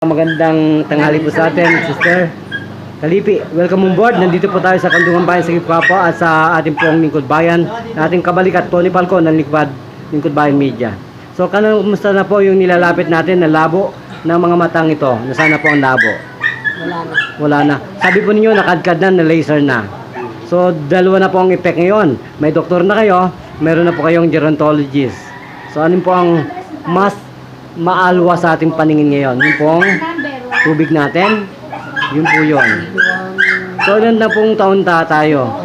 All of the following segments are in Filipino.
magandang tanghali po sa atin, Sister Kalipi. Welcome on board. Nandito po tayo sa Kandungan Bayan sa Gipapa at sa ating pong lingkod bayan, ating kabalikat Tony Falcon ng lingkod bayan media. So, kumusta na po yung nilalapit natin na labo ng mga matang ito? Nasaan na po ang labo? Wala na. Sabi po ninyo, nakadkad na laser na. So, dalawa na po ang effect ngayon. May doktor na kayo, meron na po kayong gerontologist. So, ano po ang mas maalwa sa ating paningin ngayon? Yung pong tubig natin, yun po yun. So, ilan na pong taon tayo?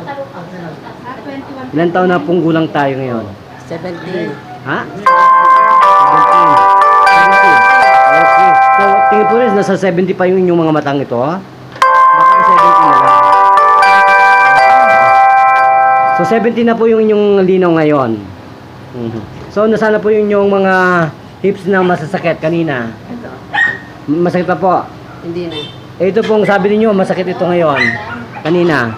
Ilan taon na pong gulang tayo ngayon? 17. Ha? 17. Okay. So, tingin po rin, nasa 70 pa yung inyong mga matang ito, ha? Baka 70 na lang. So, 70 na po yung inyong linaw ngayon. So, nasaan na po yung inyong mga hips na masasakit kanina? Masakit pa po? Hindi na. Ito pong sabi niyo masakit ito ngayon. Kanina.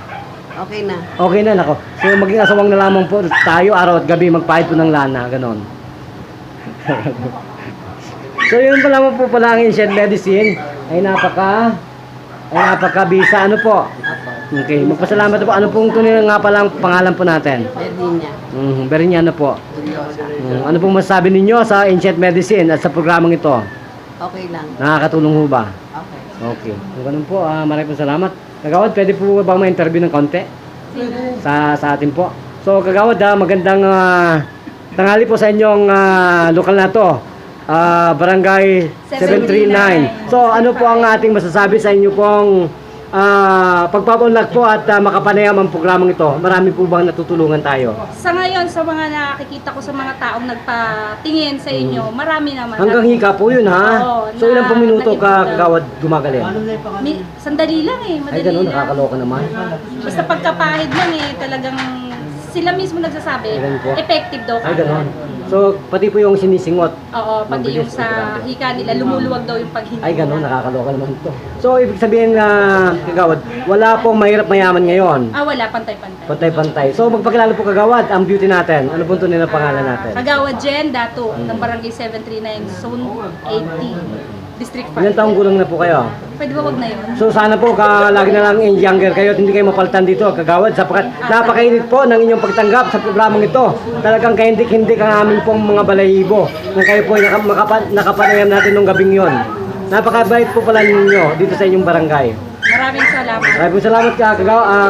Okay na. Okay na, nako. So, maging asawang na lamang po tayo araw at gabi magpahid po ng lana. Ganon. So, yun pa lamang po pala ang ancient medicine ay napakabisa. Ano po? Okay, magpasalamat po. Ano pong tunay nga palang pangalan po natin? Berninya. Berninya po. Ano pong masasabi ninyo sa ancient medicine at sa programang ito? Okay lang. Nakakatulong ho ba? Okay. Okay. Kung ganun po, maraming po salamat. Kagawad, pwede po ba ma-interview ng konti? Sa atin po. So, Kagawad, magandang tanghali po sa inyong lokal na to. Barangay 739. So, ano po ang ating masasabi sa inyo pong pagpapaunlak po at makapanayam ang programang ito? Marami po bang natutulungan tayo? Sa ngayon, sa mga nakikita ko sa mga taong nagpatingin sa inyo, marami naman. Hanggang hika po yun, ha? Oo, So, ilang po minuto ka, Kagawad, gumagaling? Sandali lang eh, Ay, madali ganun, lang. nakakaloka naman. Basta pagkapahid lang eh, talagang sila mismo nagsasabi, Ganun po. effective daw. Ay, ganun. So, pati po yung sinisingot. Oo, pati yung Mabilis, sa grabe. hika nila, lumuluwag daw yung paghinga. Ay, gano'n, nakakaloka naman ito. So, ibig sabihin na, Kagawad, wala pong mahirap mayaman ngayon. Wala, pantay-pantay. Pantay-pantay. So, magpakilala po, Kagawad, ang beauty natin. Ano po tunay na pangalan natin? Kagawad Jen Dato, ng Barangay 739, Zone 80, District 5. Ilan taong gulang na po kayo? Pwede ba wag na yun? So, sana po, lagi na lang younger kayo at hindi kayo mapalitan dito, Kagawad, sapagkat napakainit po ng inyong pagtanggap sa programang ito. Talagang kahindik-hindik ang aming pong mga balahibo na kayo po ay nakapanayam natin nung gabing yon. Napakabait po pala ninyo dito sa inyong barangay. Maraming salamat. Maraming salamat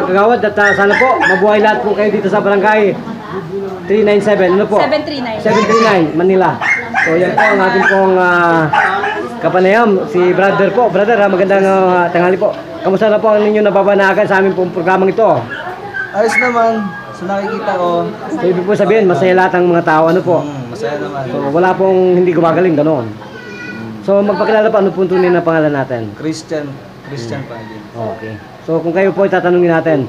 Kagawad at sana po mabuhay lahat po kayo dito sa barangay 397. Ano po? 739. 739 Manila. So yan po ang ating pong kapanayam, si brother po. Brother, magandang tanghali po. Kamusta na po ang inyong nababanagan sa aming pong programang ito? Ayos naman. Sa nakikita ko, So ibig po sabihin, masaya lahat ang mga tao. Ano po? masaya naman. So wala pong hindi gumagaling, ganoon. So magpakilala po, ano po tunay na pangalan natin? Christian pa din. Okay. So kung kayo po ay tatanungin natin,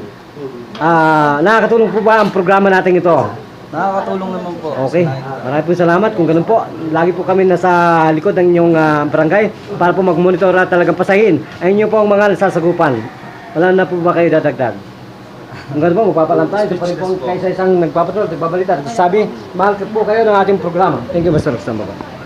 nakakatulong po ba ang programa natin ito? Nakakatulong naman po. Okay. Maraming po salamat. Kung ganun po, lagi po kami nasa likod ng inyong barangay para po mag-monitor at talagang pasahin ang inyo po ang mga nasasagupan. Wala na po ba kayo dadagdag? Kung ganun po, magpapalam tayo. Ito pa rin po kayo sa isang nagpapatrol, nagbabalita. Sabi, mahal po kayo ng ating programa. Thank you, Mr. Roxanne. Bye-bye.